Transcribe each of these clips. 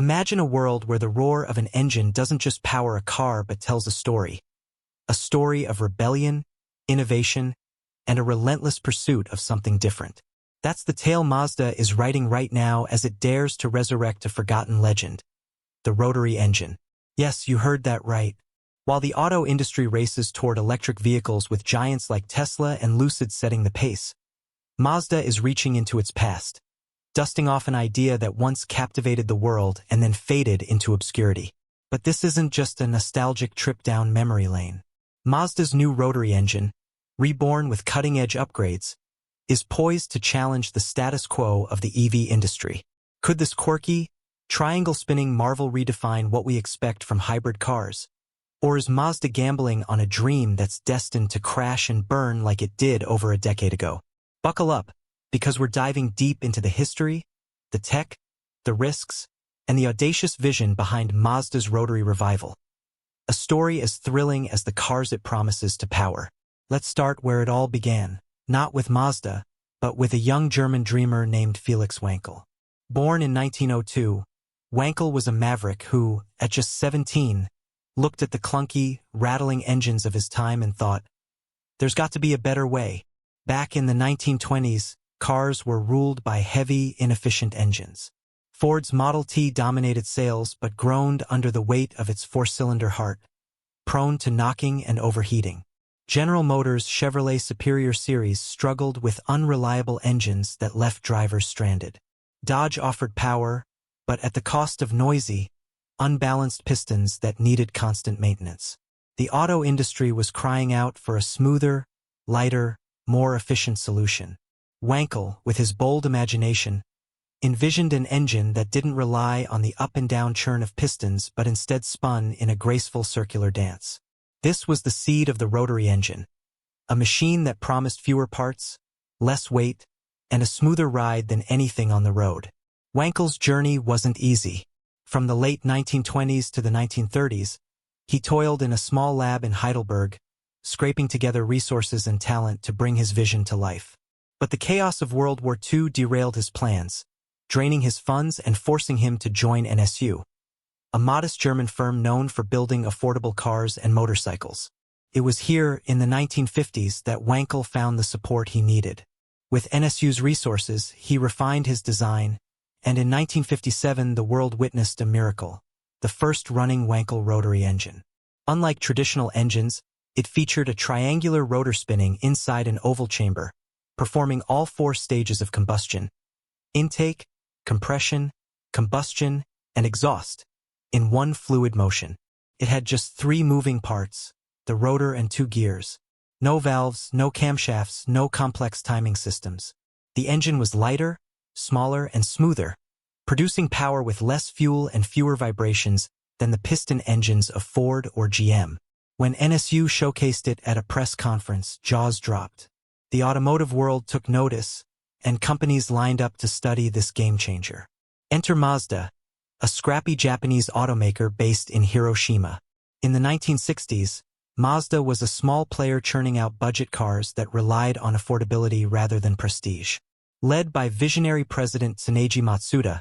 Imagine a world where the roar of an engine doesn't just power a car but tells a story. A story of rebellion, innovation, and a relentless pursuit of something different. That's the tale Mazda is writing right now as it dares to resurrect a forgotten legend. The rotary engine. Yes, you heard that right. While the auto industry races toward electric vehicles with giants like Tesla and Lucid setting the pace, Mazda is reaching into its past, dusting off an idea that once captivated the world and then faded into obscurity. But this isn't just a nostalgic trip down memory lane. Mazda's new rotary engine, reborn with cutting-edge upgrades, is poised to challenge the status quo of the EV industry. Could this quirky, triangle-spinning marvel redefine what we expect from hybrid cars? Or is Mazda gambling on a dream that's destined to crash and burn like it did over a decade ago? Buckle up, because we're diving deep into the history, the tech, the risks, and the audacious vision behind Mazda's rotary revival. A story as thrilling as the cars it promises to power. Let's start where it all began, not with Mazda, but with a young German dreamer named Felix Wankel. Born in 1902, Wankel was a maverick who, at just 17, looked at the clunky, rattling engines of his time and thought, "There's got to be a better way." Back in the 1920s, cars were ruled by heavy, inefficient engines. Ford's Model T dominated sales but groaned under the weight of its four-cylinder heart, prone to knocking and overheating. General Motors' Chevrolet Superior Series struggled with unreliable engines that left drivers stranded. Dodge offered power, but at the cost of noisy, unbalanced pistons that needed constant maintenance. The auto industry was crying out for a smoother, lighter, more efficient solution. Wankel, with his bold imagination, envisioned an engine that didn't rely on the up-and-down churn of pistons but instead spun in a graceful circular dance. This was the seed of the rotary engine, a machine that promised fewer parts, less weight, and a smoother ride than anything on the road. Wankel's journey wasn't easy. From the late 1920s to the 1930s, he toiled in a small lab in Heidelberg, scraping together resources and talent to bring his vision to life. But the chaos of World War II derailed his plans, draining his funds and forcing him to join NSU, a modest German firm known for building affordable cars and motorcycles. It was here, in the 1950s, that Wankel found the support he needed. With NSU's resources, he refined his design, and in 1957 the world witnessed a miracle, the first running Wankel rotary engine. Unlike traditional engines, it featured a triangular rotor spinning inside an oval chamber, performing all four stages of combustion: intake, compression, combustion, and exhaust, in one fluid motion. It had just three moving parts, the rotor and two gears. No valves, no camshafts, no complex timing systems. The engine was lighter, smaller, and smoother, producing power with less fuel and fewer vibrations than the piston engines of Ford or GM. When NSU showcased it at a press conference, jaws dropped. The automotive world took notice, and companies lined up to study this game-changer. Enter Mazda, a scrappy Japanese automaker based in Hiroshima. In the 1960s, Mazda was a small player churning out budget cars that relied on affordability rather than prestige. Led by visionary president Tsuneji Matsuda,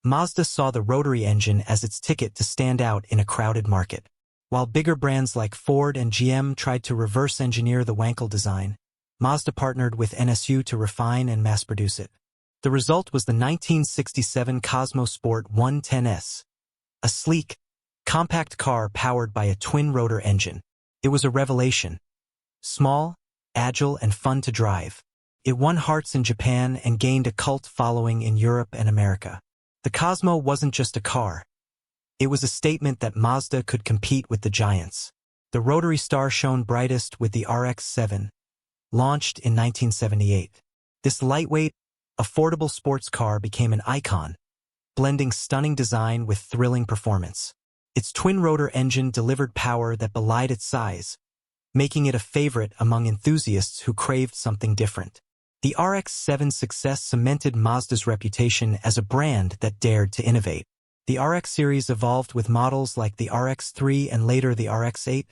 Mazda saw the rotary engine as its ticket to stand out in a crowded market. While bigger brands like Ford and GM tried to reverse-engineer the Wankel design, Mazda partnered with NSU to refine and mass-produce it. The result was the 1967 Cosmo Sport 110S, a sleek, compact car powered by a twin-rotor engine. It was a revelation. Small, agile, and fun to drive. It won hearts in Japan and gained a cult following in Europe and America. The Cosmo wasn't just a car. It was a statement that Mazda could compete with the giants. The rotary star shone brightest with the RX-7, launched in 1978. This lightweight, affordable sports car became an icon, blending stunning design with thrilling performance. Its twin-rotor engine delivered power that belied its size, making it a favorite among enthusiasts who craved something different. The RX-7's success cemented Mazda's reputation as a brand that dared to innovate. The RX series evolved with models like the RX-3 and later the RX-8,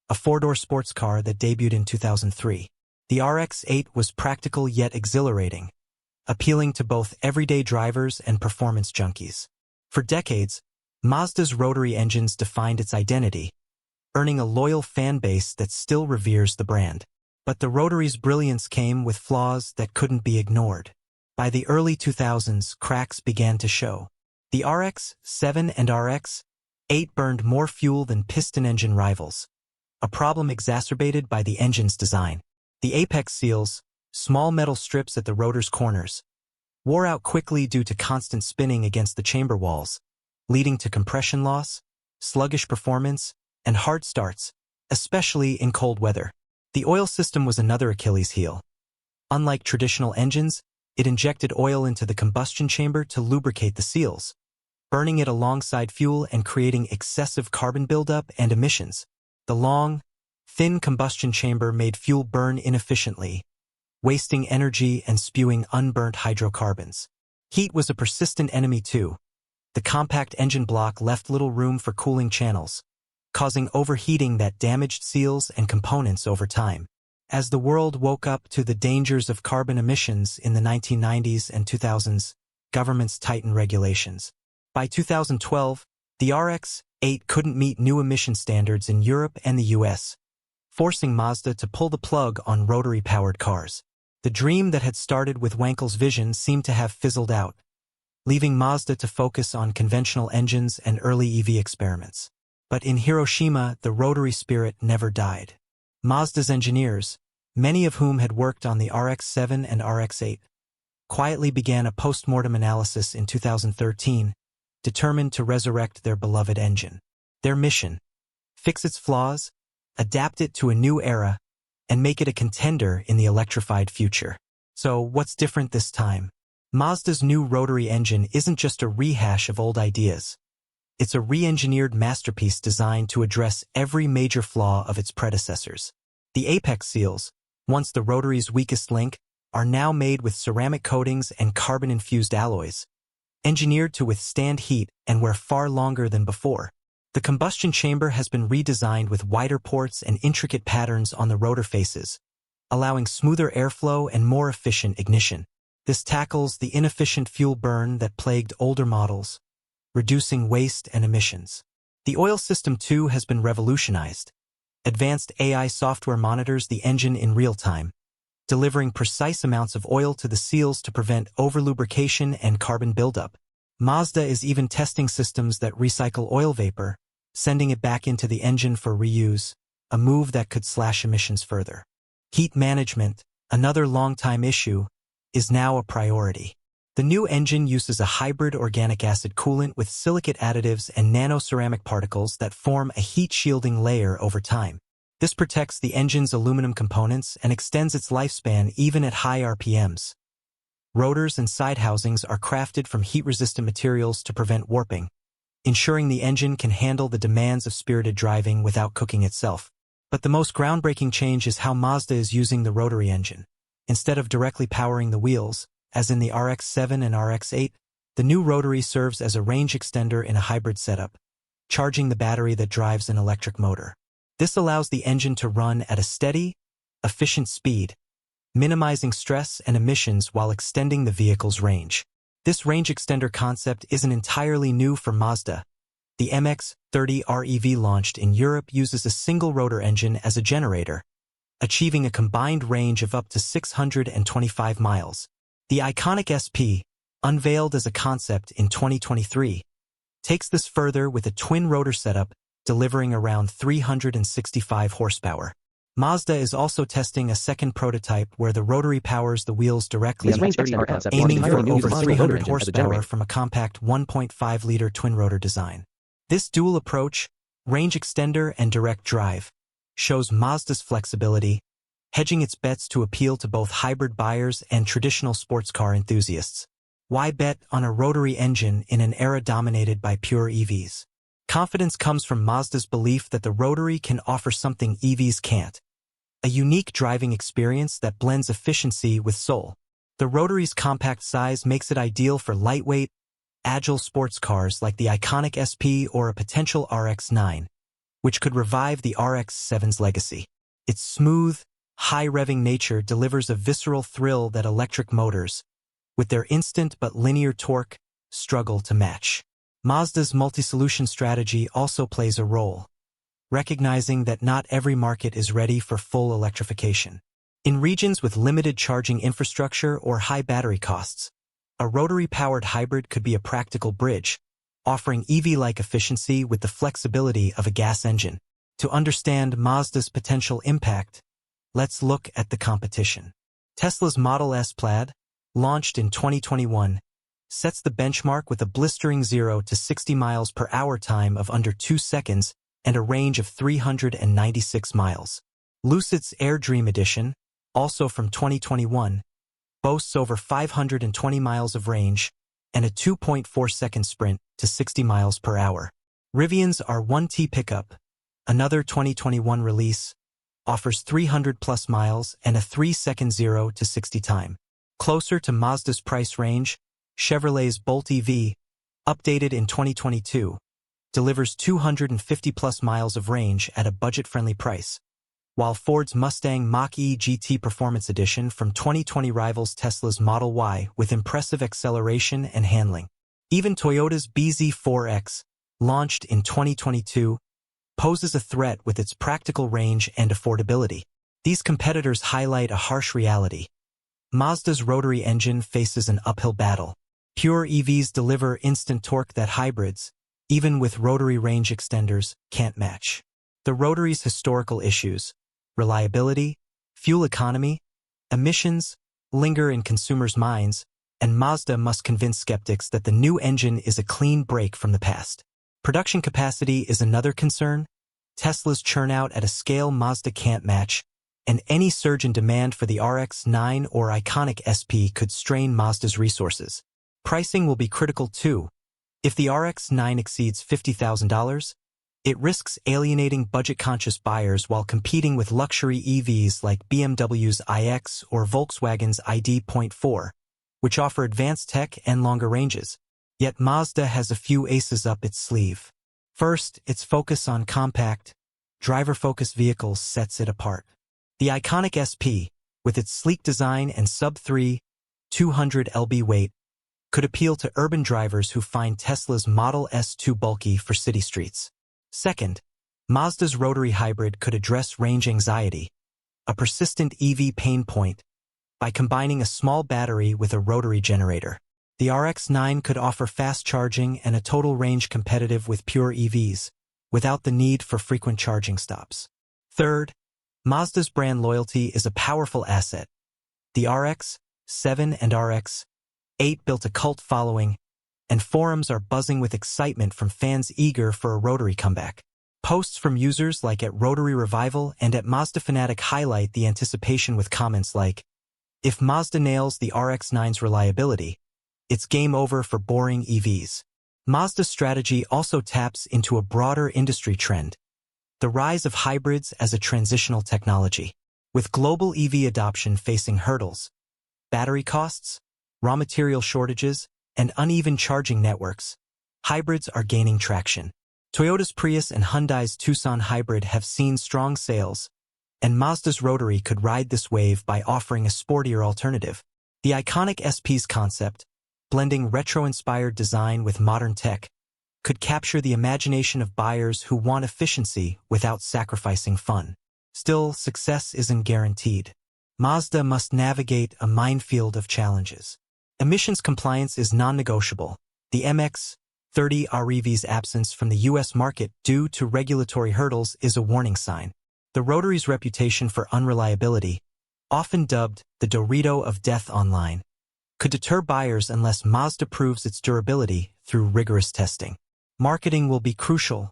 a four-door sports car that debuted in 2003. The RX-8 was practical yet exhilarating, appealing to both everyday drivers and performance junkies. For decades, Mazda's rotary engines defined its identity, earning a loyal fan base that still reveres the brand. But the Rotary's brilliance came with flaws that couldn't be ignored. By the early 2000s, cracks began to show. The RX-7 and RX-8 burned more fuel than piston engine rivals, a problem exacerbated by the engine's design. The apex seals, small metal strips at the rotor's corners, wore out quickly due to constant spinning against the chamber walls, leading to compression loss, sluggish performance, and hard starts, especially in cold weather. The oil system was another Achilles heel. Unlike traditional engines, it injected oil into the combustion chamber to lubricate the seals, burning it alongside fuel and creating excessive carbon buildup and emissions. The long, thin combustion chamber made fuel burn inefficiently, wasting energy and spewing unburnt hydrocarbons. Heat was a persistent enemy too. The compact engine block left little room for cooling channels, causing overheating that damaged seals and components over time. As the world woke up to the dangers of carbon emissions in the 1990s and 2000s, governments tightened regulations. By 2012, the RX-8 couldn't meet new emission standards in Europe and the US, forcing Mazda to pull the plug on rotary-powered cars. The dream that had started with Wankel's vision seemed to have fizzled out, leaving Mazda to focus on conventional engines and early EV experiments. But in Hiroshima, the rotary spirit never died. Mazda's engineers, many of whom had worked on the RX-7 and RX-8, quietly began a post-mortem analysis in 2013, determined to resurrect their beloved engine. Their mission: fix its flaws, adapt it to a new era, and make it a contender in the electrified future. So, what's different this time? Mazda's new rotary engine isn't just a rehash of old ideas. It's a re-engineered masterpiece designed to address every major flaw of its predecessors. The apex seals, once the rotary's weakest link, are now made with ceramic coatings and carbon-infused alloys, engineered to withstand heat and wear far longer than before. The combustion chamber has been redesigned with wider ports and intricate patterns on the rotor faces, allowing smoother airflow and more efficient ignition. This tackles the inefficient fuel burn that plagued older models, reducing waste and emissions. The oil system, too, has been revolutionized. Advanced AI software monitors the engine in real time, delivering precise amounts of oil to the seals to prevent overlubrication and carbon buildup. Mazda is even testing systems that recycle oil vapor, sending it back into the engine for reuse, a move that could slash emissions further. Heat management, another long-time issue, is now a priority. The new engine uses a hybrid organic acid coolant with silicate additives and nanoceramic particles that form a heat-shielding layer over time. This protects the engine's aluminum components and extends its lifespan even at high RPMs. Rotors and side housings are crafted from heat-resistant materials to prevent warping, ensuring the engine can handle the demands of spirited driving without cooking itself. But the most groundbreaking change is how Mazda is using the rotary engine. Instead of directly powering the wheels, as in the RX-7 and RX-8, the new rotary serves as a range extender in a hybrid setup, charging the battery that drives an electric motor. This allows the engine to run at a steady, efficient speed, minimizing stress and emissions while extending the vehicle's range. This range extender concept isn't entirely new for Mazda. The MX-30 REV launched in Europe uses a single rotor engine as a generator, achieving a combined range of up to 625 miles. The iconic SP, unveiled as a concept in 2023, takes this further with a twin-rotor setup, delivering around 365 horsepower. Mazda is also testing a second prototype where the rotary powers the wheels directly, aiming for over 300 horsepower from a compact 1.5-liter twin-rotor design. This dual approach, range extender and direct drive, shows Mazda's flexibility, hedging its bets to appeal to both hybrid buyers and traditional sports car enthusiasts. Why bet on a rotary engine in an era dominated by pure EVs? Confidence comes from Mazda's belief that the rotary can offer something EVs can't: a unique driving experience that blends efficiency with soul. The rotary's compact size makes it ideal for lightweight, agile sports cars like the iconic SP or a potential RX-9, which could revive the RX-7's legacy. Its smooth, high-revving nature delivers a visceral thrill that electric motors, with their instant but linear torque, struggle to match. Mazda's multi-solution strategy also plays a role, recognizing that not every market is ready for full electrification. In regions with limited charging infrastructure or high battery costs, a rotary-powered hybrid could be a practical bridge, offering EV-like efficiency with the flexibility of a gas engine. To understand Mazda's potential impact, let's look at the competition. Tesla's Model S Plaid, launched in 2021, sets the benchmark with a blistering 0 to 60 miles per hour time of under 2 seconds and a range of 396 miles. Lucid's Air Dream Edition, also from 2021, boasts over 520 miles of range and a 2.4-second sprint to 60 miles per hour. Rivian's R1T pickup, another 2021 release, offers 300-plus miles and a 3-second 0 to 60 time. Closer to Mazda's price range, Chevrolet's Bolt EV, updated in 2022, delivers 250-plus miles of range at a budget-friendly price, while Ford's Mustang Mach-E GT Performance Edition from 2020 rivals Tesla's Model Y with impressive acceleration and handling. Even Toyota's BZ4X, launched in 2022, poses a threat with its practical range and affordability. These competitors highlight a harsh reality. Mazda's rotary engine faces an uphill battle. Pure EVs deliver instant torque that hybrids, even with rotary range extenders, can't match. The rotary's historical issues, reliability, fuel economy, emissions, linger in consumers' minds, and Mazda must convince skeptics that the new engine is a clean break from the past. Production capacity is another concern. Tesla's churn out at a scale Mazda can't match, and any surge in demand for the RX-9 or iconic SP could strain Mazda's resources. Pricing will be critical too. If the RX-9 exceeds $50,000, it risks alienating budget-conscious buyers while competing with luxury EVs like BMW's iX or Volkswagen's ID.4, which offer advanced tech and longer ranges. Yet Mazda has a few aces up its sleeve. First, its focus on compact, driver-focused vehicles sets it apart. The iconic SP, with its sleek design and sub-3, 200 lb weight, could appeal to urban drivers who find Tesla's Model S too bulky for city streets. Second, Mazda's rotary hybrid could address range anxiety, a persistent EV pain point, by combining a small battery with a rotary generator. The RX-9 could offer fast charging and a total range competitive with pure EVs, without the need for frequent charging stops. Third, Mazda's brand loyalty is a powerful asset. The RX-7 and RX-8 built a cult following, and forums are buzzing with excitement from fans eager for a rotary comeback. Posts from users like at Rotary Revival and at Mazda Fanatic highlight the anticipation with comments like, "If Mazda nails the RX-9's reliability, it's game over for boring EVs." Mazda's strategy also taps into a broader industry trend, the rise of hybrids as a transitional technology. With global EV adoption facing hurdles, battery costs, raw material shortages, and uneven charging networks, hybrids are gaining traction. Toyota's Prius and Hyundai's Tucson hybrid have seen strong sales, and Mazda's Rotary could ride this wave by offering a sportier alternative. The iconic SP's concept, blending retro-inspired design with modern tech, could capture the imagination of buyers who want efficiency without sacrificing fun. Still, success isn't guaranteed. Mazda must navigate a minefield of challenges. Emissions compliance is non-negotiable. The MX-30 REV's absence from the U.S. market due to regulatory hurdles is a warning sign. The Rotary's reputation for unreliability, often dubbed the Dorito of death online, could deter buyers unless Mazda proves its durability through rigorous testing. Marketing will be crucial,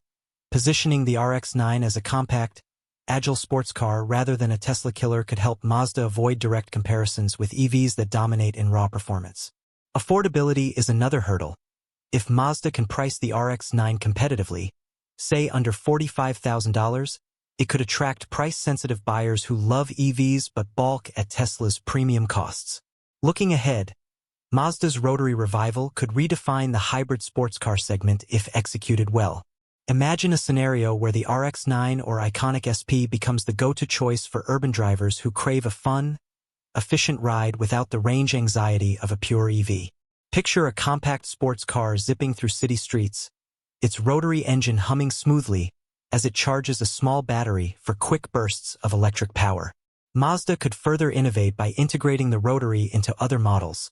positioning the RX-9 as a compact, agile sports car rather than a Tesla killer could help Mazda avoid direct comparisons with EVs that dominate in raw performance. Affordability is another hurdle. If Mazda can price the RX-9 competitively, say under $45,000, it could attract price-sensitive buyers who love EVs but balk at Tesla's premium costs. Looking ahead, Mazda's Rotary Revival could redefine the hybrid sports car segment if executed well. Imagine a scenario where the RX-9 or iconic SP becomes the go-to choice for urban drivers who crave a fun, efficient ride without the range anxiety of a pure EV. Picture a compact sports car zipping through city streets, its rotary engine humming smoothly as it charges a small battery for quick bursts of electric power. Mazda could further innovate by integrating the rotary into other models,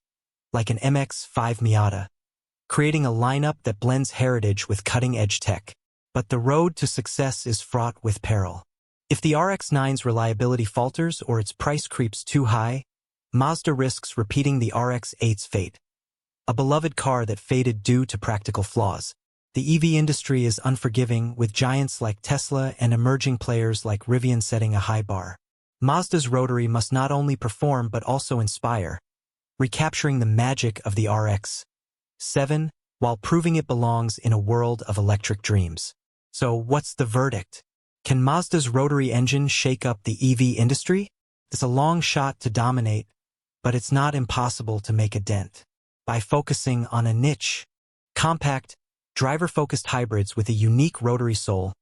like an MX-5 Miata, creating a lineup that blends heritage with cutting-edge tech. But the road to success is fraught with peril. If the RX-9's reliability falters or its price creeps too high, Mazda risks repeating the RX-8's fate, a beloved car that faded due to practical flaws. The EV industry is unforgiving, with giants like Tesla and emerging players like Rivian setting a high bar. Mazda's rotary must not only perform but also inspire, recapturing the magic of the RX-7 while proving it belongs in a world of electric dreams. So what's the verdict? Can Mazda's rotary engine shake up the EV industry? It's a long shot to dominate, but it's not impossible to make a dent. By focusing on a niche, compact, driver-focused hybrids with a unique rotary soul,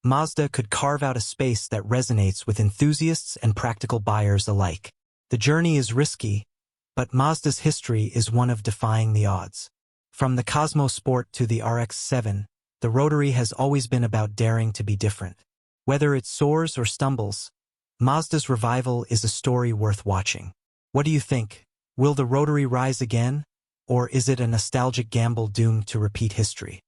Mazda could carve out a space that resonates with enthusiasts and practical buyers alike. The journey is risky, but Mazda's history is one of defying the odds. From the Cosmo Sport to the RX-7, the rotary has always been about daring to be different. Whether it soars or stumbles, Mazda's revival is a story worth watching. What do you think? Will the rotary rise again? Or is it a nostalgic gamble doomed to repeat history?